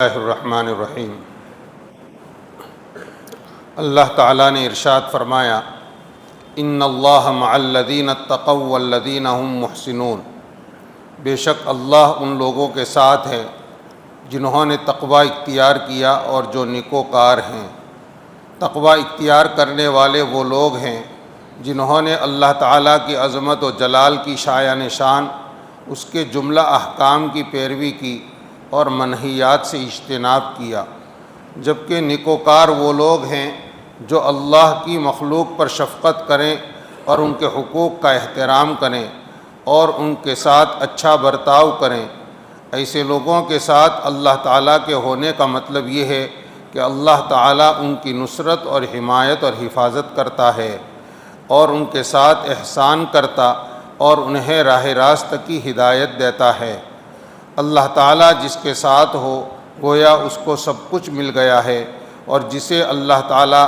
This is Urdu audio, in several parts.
اللہ الرحمن الرحیم۔ اللہ تعالیٰ نے ارشاد فرمایا، ان اللہ مع الذین اتقوا والذین هم محسنون، بے شک اللہ ان لوگوں کے ساتھ ہے جنہوں نے تقوی اختیار کیا اور جو نیکوکار ہیں۔ تقوی اختیار کرنے والے وہ لوگ ہیں جنہوں نے اللہ تعالیٰ کی عظمت و جلال کی شایع نشان، اس کے جملہ احکام کی پیروی کی اور منہیات سے اجتناب کیا، جبکہ نیکوکار وہ لوگ ہیں جو اللہ کی مخلوق پر شفقت کریں اور ان کے حقوق کا احترام کریں اور ان کے ساتھ اچھا برتاؤ کریں۔ ایسے لوگوں کے ساتھ اللہ تعالیٰ کے ہونے کا مطلب یہ ہے کہ اللہ تعالیٰ ان کی نصرت اور حمایت اور حفاظت کرتا ہے اور ان کے ساتھ احسان کرتا اور انہیں راہ راست کی ہدایت دیتا ہے۔ اللہ تعالیٰ جس کے ساتھ ہو گویا اس کو سب کچھ مل گیا ہے، اور جسے اللہ تعالیٰ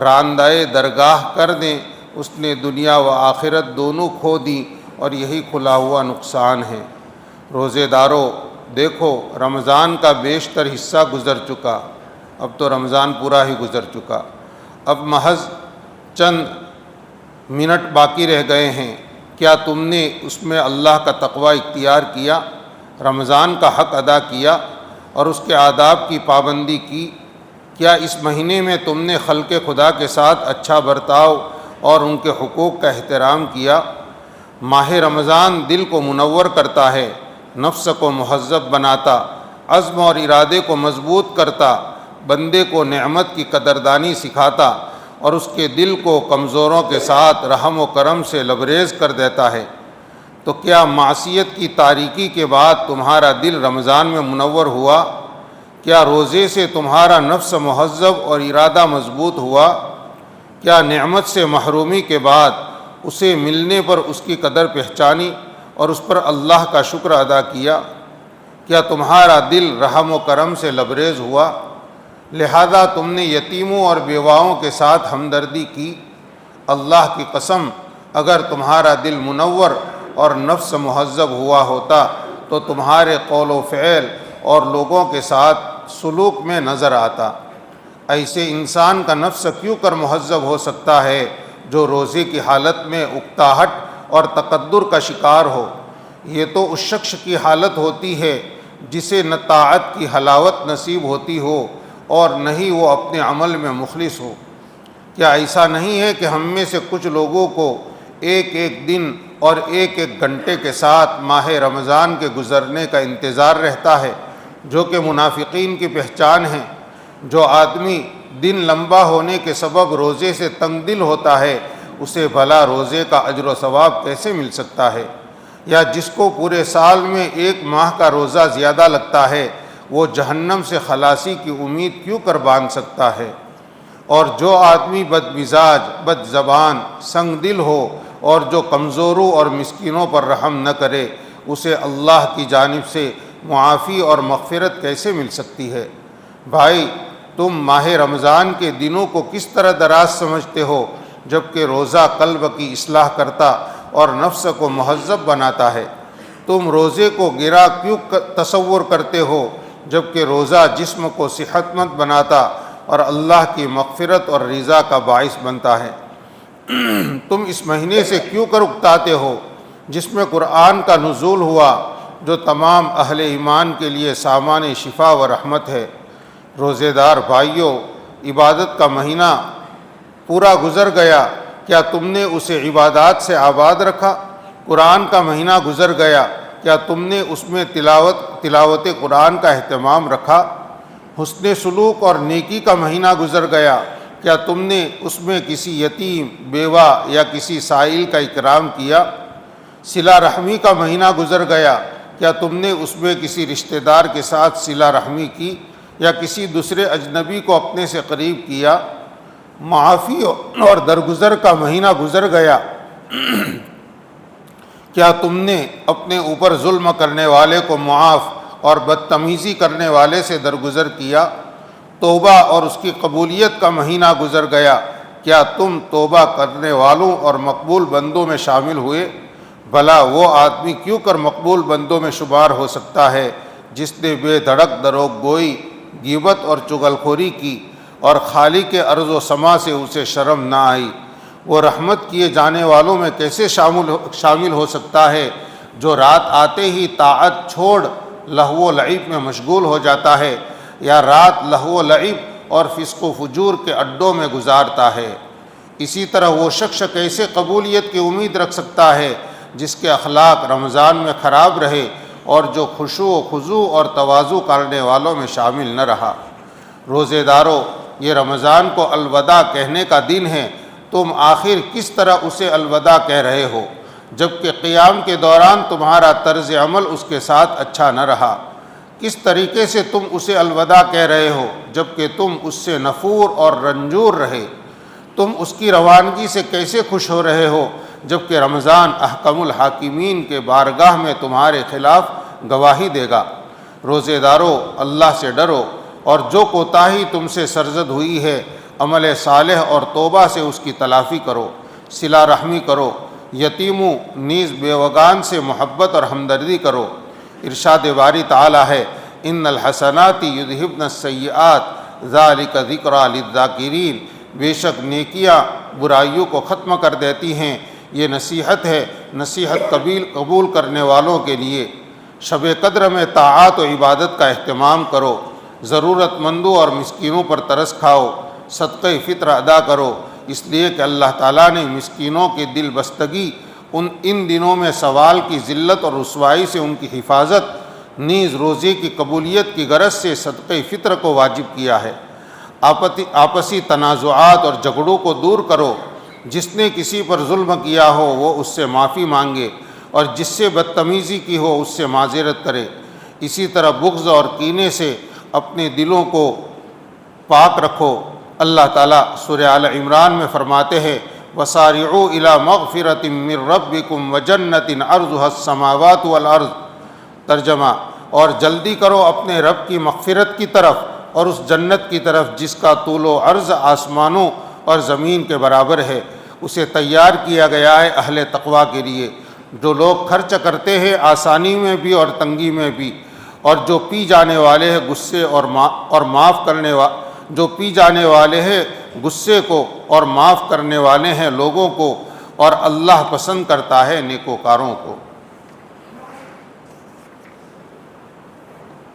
راندۂ درگاہ کر دیں اس نے دنیا و آخرت دونوں کھو دی، اور یہی کھلا ہوا نقصان ہے۔ روزے دارو، دیکھو رمضان کا بیشتر حصہ گزر چکا، اب تو رمضان پورا ہی گزر چکا، اب محض چند منٹ باقی رہ گئے ہیں۔ کیا تم نے اس میں اللہ کا تقوی اختیار کیا، رمضان کا حق ادا کیا اور اس کے آداب کی پابندی کی؟ کیا اس مہینے میں تم نے خلق خدا کے ساتھ اچھا برتاؤ اور ان کے حقوق کا احترام کیا؟ ماہ رمضان دل کو منور کرتا ہے، نفس کو مہذب بناتا، عزم اور ارادے کو مضبوط کرتا، بندے کو نعمت کی قدردانی سکھاتا اور اس کے دل کو کمزوروں کے ساتھ رحم و کرم سے لبریز کر دیتا ہے۔ تو کیا معصیت کی تاریکی کے بعد تمہارا دل رمضان میں منور ہوا؟ کیا روزے سے تمہارا نفس مہذب اور ارادہ مضبوط ہوا؟ کیا نعمت سے محرومی کے بعد اسے ملنے پر اس کی قدر پہچانی اور اس پر اللہ کا شکر ادا کیا؟ کیا تمہارا دل رحم و کرم سے لبریز ہوا؟ لہذا تم نے یتیموں اور بیواؤں کے ساتھ ہمدردی کی۔ اللہ کی قسم، اگر تمہارا دل منور اور نفس مہذب ہوا ہوتا تو تمہارے قول و فعل اور لوگوں کے ساتھ سلوک میں نظر آتا۔ ایسے انسان کا نفس کیوں کر مہذب ہو سکتا ہے جو روزے کی حالت میں اکتاہٹ اور تکدر کا شکار ہو؟ یہ تو اس شخص کی حالت ہوتی ہے جسے نہ طاعت کی حلاوت نصیب ہوتی ہو اور نہ ہی وہ اپنے عمل میں مخلص ہو۔ کیا ایسا نہیں ہے کہ ہم میں سے کچھ لوگوں کو ایک ایک دن اور ایک ایک گھنٹے کے ساتھ ماہ رمضان کے گزرنے کا انتظار رہتا ہے، جو کہ منافقین کی پہچان ہے؟ جو آدمی دن لمبا ہونے کے سبب روزے سے تنگ دل ہوتا ہے، اسے بھلا روزے کا اجر و ثواب کیسے مل سکتا ہے؟ یا جس کو پورے سال میں ایک ماہ کا روزہ زیادہ لگتا ہے، وہ جہنم سے خلاصی کی امید کیوں کر باندھ سکتا ہے؟ اور جو آدمی بد مزاج، بد زبان، سنگ دل ہو اور جو کمزوروں اور مسکینوں پر رحم نہ کرے، اسے اللہ کی جانب سے معافی اور مغفرت کیسے مل سکتی ہے؟ بھائی، تم ماہ رمضان کے دنوں کو کس طرح دراز سمجھتے ہو، جبکہ روزہ قلب کی اصلاح کرتا اور نفس کو مہذب بناتا ہے؟ تم روزے کو گرا کیوں تصور کرتے ہو، جبکہ روزہ جسم کو صحت مند بناتا اور اللہ کی مغفرت اور رضا کا باعث بنتا ہے؟ تم اس مہینے سے کیوں کر اکتاتے ہو جس میں قرآن کا نزول ہوا، جو تمام اہل ایمان کے لیے سامان شفا و رحمت ہے؟ روزے دار بھائیوں، عبادت کا مہینہ پورا گزر گیا، کیا تم نے اسے عبادات سے آباد رکھا؟ قرآن کا مہینہ گزر گیا، کیا تم نے اس میں تلاوت قرآن کا اہتمام رکھا؟ حسن سلوک اور نیکی کا مہینہ گزر گیا، کیا تم نے اس میں کسی یتیم، بیوہ یا کسی سائل کا اکرام کیا؟ صلہ رحمی کا مہینہ گزر گیا، کیا تم نے اس میں کسی رشتہ دار کے ساتھ صلہ رحمی کی یا کسی دوسرے اجنبی کو اپنے سے قریب کیا؟ معافی اور درگزر کا مہینہ گزر گیا، کیا تم نے اپنے اوپر ظلم کرنے والے کو معاف اور بدتمیزی کرنے والے سے درگزر کیا؟ توبہ اور اس کی قبولیت کا مہینہ گزر گیا، کیا تم توبہ کرنے والوں اور مقبول بندوں میں شامل ہوئے؟ بھلا وہ آدمی کیوں کر مقبول بندوں میں شمار ہو سکتا ہے جس نے بے دھڑک دروغ گوئی غیبت اور چغلخوری کی اور خالق ارض و سما سے اسے شرم نہ آئی، وہ رحمت کیے جانے والوں میں کیسے شامل ہو سکتا ہے جو رات آتے ہی طاعت چھوڑ لہو و لعب میں مشغول ہو جاتا ہے، یا رات لہو و لعب اور فسق و فجور کے اڈوں میں گزارتا ہے؟ اسی طرح وہ شخص کیسے قبولیت کی امید رکھ سکتا ہے جس کے اخلاق رمضان میں خراب رہے اور جو خشوع و خضوع اور تواضع کرنے والوں میں شامل نہ رہا۔ روزے دارو، یہ رمضان کو الوداع کہنے کا دن ہے، تم آخر کس طرح اسے الوداع کہہ رہے ہو جبکہ قیام کے دوران تمہارا طرز عمل اس کے ساتھ اچھا نہ رہا؟ کس طریقے سے تم اسے الوداع کہہ رہے ہو جبکہ تم اس سے نفور اور رنجور رہے؟ تم اس کی روانگی سے کیسے خوش ہو رہے ہو جبکہ رمضان احکم الحاکمین کے بارگاہ میں تمہارے خلاف گواہی دے گا؟ روزے دارو، اللہ سے ڈرو اور جو کوتاہی تم سے سرزد ہوئی ہے عمل صالح اور توبہ سے اس کی تلافی کرو، صلہ رحمی کرو، یتیموں نیز بیوگان سے محبت اور ہمدردی کرو۔ ارشاد باری تعالی ہے، ان الحسنات یذہبن السیئات ذالک ذکری للذاکرین، بے شک نیکیاں برائیوں کو ختم کر دیتی ہیں، یہ نصیحت ہے نصیحت قبول کرنے والوں کے لیے۔ شب قدر میں طاعات و عبادت کا اہتمام کرو، ضرورت مندوں اور مسکینوں پر ترس کھاؤ، صدقہ فطر ادا کرو، اس لیے کہ اللہ تعالیٰ نے مسکینوں کی دل بستگی، ان دنوں میں سوال کی ذلت اور رسوائی سے ان کی حفاظت، نیز روزے کی قبولیت کی غرض سے صدقہ فطر کو واجب کیا ہے۔ آپسی تنازعات اور جھگڑوں کو دور کرو، جس نے کسی پر ظلم کیا ہو وہ اس سے معافی مانگے اور جس سے بدتمیزی کی ہو اس سے معذرت کرے۔ اسی طرح بغض اور کینے سے اپنے دلوں کو پاک رکھو۔ اللہ تعالیٰ سورہ آل عمران میں فرماتے ہیں، وَسَارِعُوا إِلَىٰ مَغْفِرَةٍ مِّن رَّبِّكُمْ وَجَنَّةٍ عَرْضُهَا السَّمَاوَاتُ وَالْأَرْضُ۔ ترجمہ، اور جلدی کرو اپنے رب کی مغفرت کی طرف اور اس جنت کی طرف جس کا طول و عرض آسمانوں اور زمین کے برابر ہے، اسے تیار کیا گیا ہے اہل تقویٰ کے لیے، جو لوگ خرچ کرتے ہیں آسانی میں بھی اور تنگی میں بھی، اور جو پی جانے والے ہیں غصے اور معاف کرنے جو پی جانے والے ہیں غصے کو اور معاف کرنے والے ہیں لوگوں کو، اور اللہ پسند کرتا ہے نیکوکاروں کو۔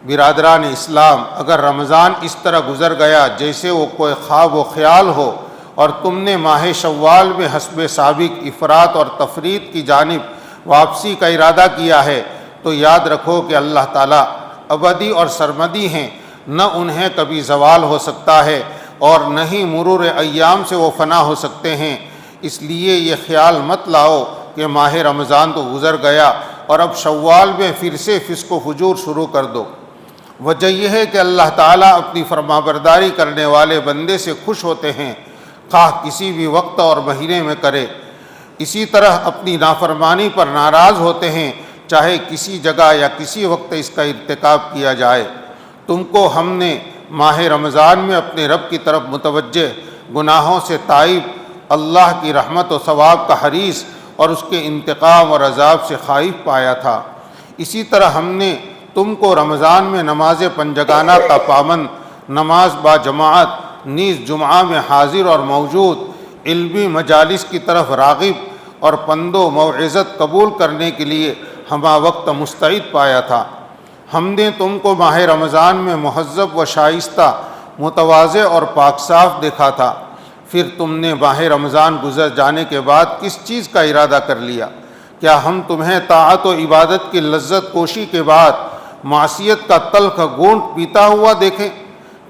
برادران اسلام، اگر رمضان اس طرح گزر گیا جیسے وہ کوئی خواب و خیال ہو اور تم نے ماہ شوال میں حسب سابق افراط اور تفریط کی جانب واپسی کا ارادہ کیا ہے، تو یاد رکھو کہ اللہ تعالیٰ ابدی اور سرمدی ہیں، نہ انہیں کبھی زوال ہو سکتا ہے اور نہ ہی مرور ایام سے وہ فنا ہو سکتے ہیں۔ اس لیے یہ خیال مت لاؤ کہ ماہ رمضان تو گزر گیا اور اب شوال میں پھر سے فسق و فجور شروع کر دو۔ وجہ یہ ہے کہ اللہ تعالیٰ اپنی فرمانبرداری کرنے والے بندے سے خوش ہوتے ہیں، خواہ کسی بھی وقت اور مہینے میں کرے۔ اسی طرح اپنی نافرمانی پر ناراض ہوتے ہیں، چاہے کسی جگہ یا کسی وقت اس کا ارتکاب کیا جائے۔ تم کو ہم نے ماہ رمضان میں اپنے رب کی طرف متوجہ، گناہوں سے تائب، اللہ کی رحمت و ثواب کا حریص اور اس کے انتقام اور عذاب سے خائف پایا تھا۔ اسی طرح ہم نے تم کو رمضان میں نماز پنجگانہ کا پابند، نماز با جماعت، نیز جمعہ میں حاضر اور موجود، علمی مجالس کی طرف راغب اور پند و موعظت قبول کرنے کے لیے ہمہ وقت مستعد پایا تھا۔ ہم نے تم کو ماہ رمضان میں مہذب و شائستہ، متواضع اور پاک صاف دیکھا تھا۔ پھر تم نے ماہ رمضان گزر جانے کے بعد کس چیز کا ارادہ کر لیا؟ کیا ہم تمہیں طاعت و عبادت کی لذت کوشی کے بعد معصیت کا تلخ گھونٹ پیتا ہوا دیکھیں؟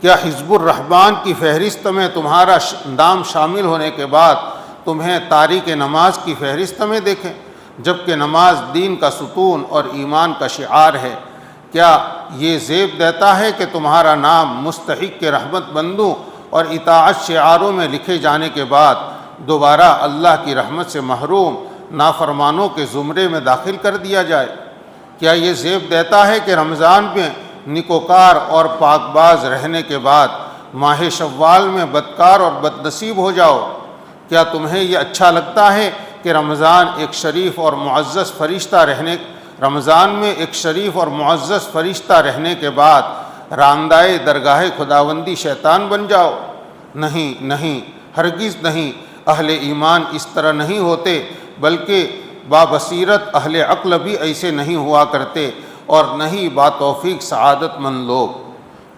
کیا حزب الرحمن کی فہرست میں تمہارا نام شامل ہونے کے بعد تمہیں تارک نماز کی فہرست میں دیکھیں، جبکہ نماز دین کا ستون اور ایمان کا شعار ہے؟ کیا یہ زیب دیتا ہے کہ تمہارا نام مستحق کے رحمت بندوں اور اطاعت شعاروں میں لکھے جانے کے بعد دوبارہ اللہ کی رحمت سے محروم نافرمانوں کے زمرے میں داخل کر دیا جائے؟ کیا یہ زیب دیتا ہے کہ رمضان میں نیکوکار اور پاک باز رہنے کے بعد ماہ شوال میں بدکار اور بدنصیب ہو جاؤ؟ کیا تمہیں یہ اچھا لگتا ہے کہ رمضان میں ایک شریف اور معزز فرشتہ رہنے کے بعد راندائے درگاہ خداوندی شیطان بن جاؤ۔ نہیں نہیں، ہرگز نہیں، اہل ایمان اس طرح نہیں ہوتے، بلکہ بابصیرت اہل عقل بھی ایسے نہیں ہوا کرتے، اور نہیں باتوفیق سعادت مند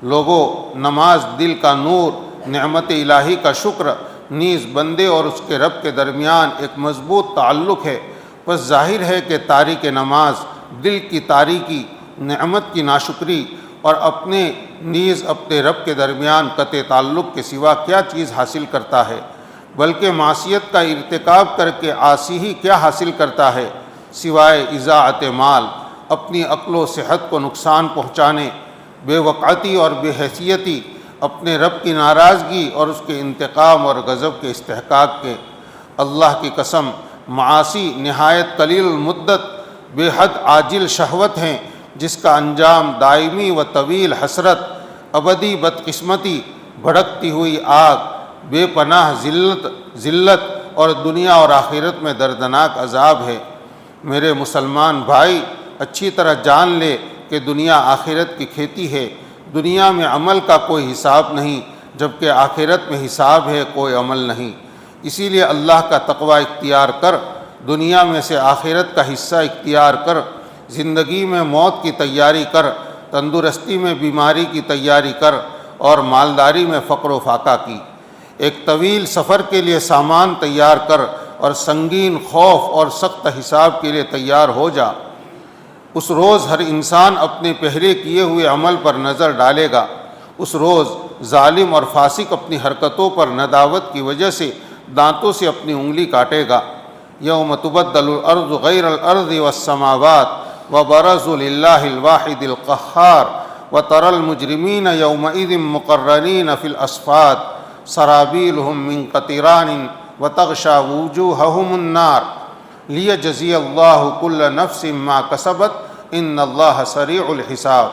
لوگوں، نماز دل کا نور، نعمت الہی کا شکر، نیز بندے اور اس کے رب کے درمیان ایک مضبوط تعلق ہے۔ پس ظاہر ہے کہ تارک نماز دل کی تاریکی، نعمت کی ناشکری اور اپنے رب کے درمیان قطع تعلق کے سوا کیا چیز حاصل کرتا ہے، بلکہ معصیت کا ارتکاب کر کے عاصی ہی کیا حاصل کرتا ہے، سوائے اضاعت مال، اپنی عقل و صحت کو نقصان پہنچانے، بے وقعتی اور بے حیثیتی، اپنے رب کی ناراضگی اور اس کے انتقام اور غضب کے استحقاق کے۔ اللہ کی قسم، معاصی نہایت قلیل المدت، بے حد عاجل شہوت ہیں، جس کا انجام دائمی و طویل حسرت، ابدی بدقسمتی، بھڑکتی ہوئی آگ، بے پناہ ذلت اور دنیا اور آخرت میں دردناک عذاب ہے۔ میرے مسلمان بھائی، اچھی طرح جان لے کہ دنیا آخرت کی کھیتی ہے۔ دنیا میں عمل کا کوئی حساب نہیں، جبکہ آخرت میں حساب ہے کوئی عمل نہیں۔ اسی لیے اللہ کا تقوی اختیار کر، دنیا میں سے آخرت کا حصہ اختیار کر، زندگی میں موت کی تیاری کر، تندرستی میں بیماری کی تیاری کر، اور مالداری میں فقر و فاقہ کی۔ ایک طویل سفر کے لیے سامان تیار کر، اور سنگین خوف اور سخت حساب کے لیے تیار ہو جا۔ اس روز ہر انسان اپنے پہلے کیے ہوئے عمل پر نظر ڈالے گا۔ اس روز ظالم اور فاسق اپنی حرکتوں پر ندامت کی وجہ سے دانتوں سے اپنی انگلی کاٹے گا۔ یوم تبدل الارض غیر الارض والسماوات وبرزوا للہ الواحد القہار وتری المجرمین یومئذ مقرنین فی الاصفاد سرابیلہم من قطران وتغشی وجوہہم النار لیجزی اللہ کل نفس ما کسبت ان اللہ سریع الحساب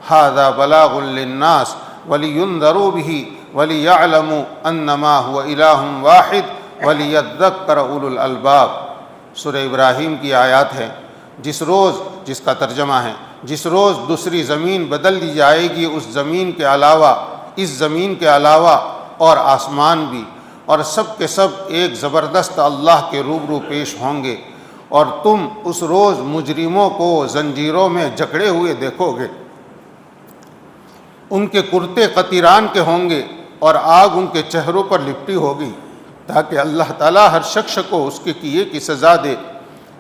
ھذا بلاغ للناس ولینذروا بہ ولیعلموا انما هو الہ واحد ولیذکر اولو الالباب۔ سورہ ابراہیم کی آیات ہے۔ جس کا ترجمہ ہے، جس روز دوسری زمین بدل دی جائے گی، اس زمین کے علاوہ اور آسمان بھی، اور سب کے سب ایک زبردست اللہ کے روبرو پیش ہوں گے، اور تم اس روز مجرموں کو زنجیروں میں جکڑے ہوئے دیکھو گے۔ ان کے کرتے قطیران کے ہوں گے، اور آگ ان کے چہروں پر لپٹی ہوگی، تاکہ اللہ تعالیٰ ہر شخص کو اس کے کیے کی سزا دے۔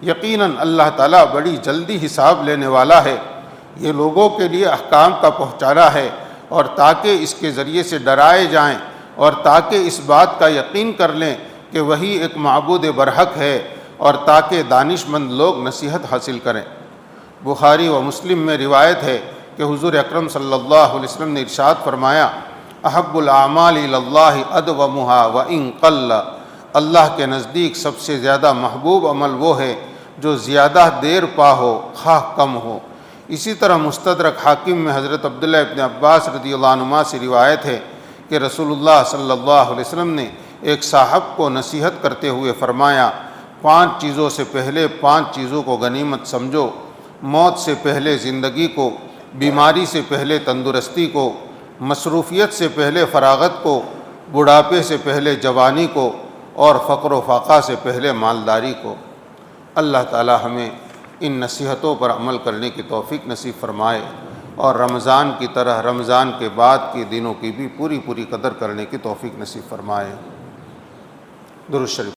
یقیناً اللہ تعالیٰ بڑی جلدی حساب لینے والا ہے۔ یہ لوگوں کے لیے احکام کا پہنچانا ہے، اور تاکہ اس کے ذریعے سے ڈرائے جائیں، اور تاکہ اس بات کا یقین کر لیں کہ وہی ایک معبود برحق ہے، اور تاکہ دانش مند لوگ نصیحت حاصل کریں۔ بخاری و مسلم میں روایت ہے کہ حضور اکرم صلی اللہ علیہ وسلم نے ارشاد فرمایا، احب الاعمال الی اللہ ادومھا وان قل، اللہ کے نزدیک سب سے زیادہ محبوب عمل وہ ہے جو زیادہ دیر پا ہو، خواہ کم ہو۔ اسی طرح مستدرک حاکم میں حضرت عبداللہ ابن عباس رضی اللہ عنہما سے روایت ہے کہ رسول اللہ صلی اللہ علیہ وسلم نے ایک صاحب کو نصیحت کرتے ہوئے فرمایا، 5 چیزوں سے پہلے 5 چیزوں کو غنیمت سمجھو، موت سے پہلے زندگی کو، بیماری سے پہلے تندرستی کو، مصروفیت سے پہلے فراغت کو، بڑھاپے سے پہلے جوانی کو، اور فقر و فاقہ سے پہلے مالداری کو۔ اللہ تعالی ہمیں ان نصیحتوں پر عمل کرنے کی توفیق نصیب فرمائے، اور رمضان کی طرح رمضان کے بعد کے دنوں کی بھی پوری قدر کرنے کی توفیق نصیب فرمائے۔ درود شریف۔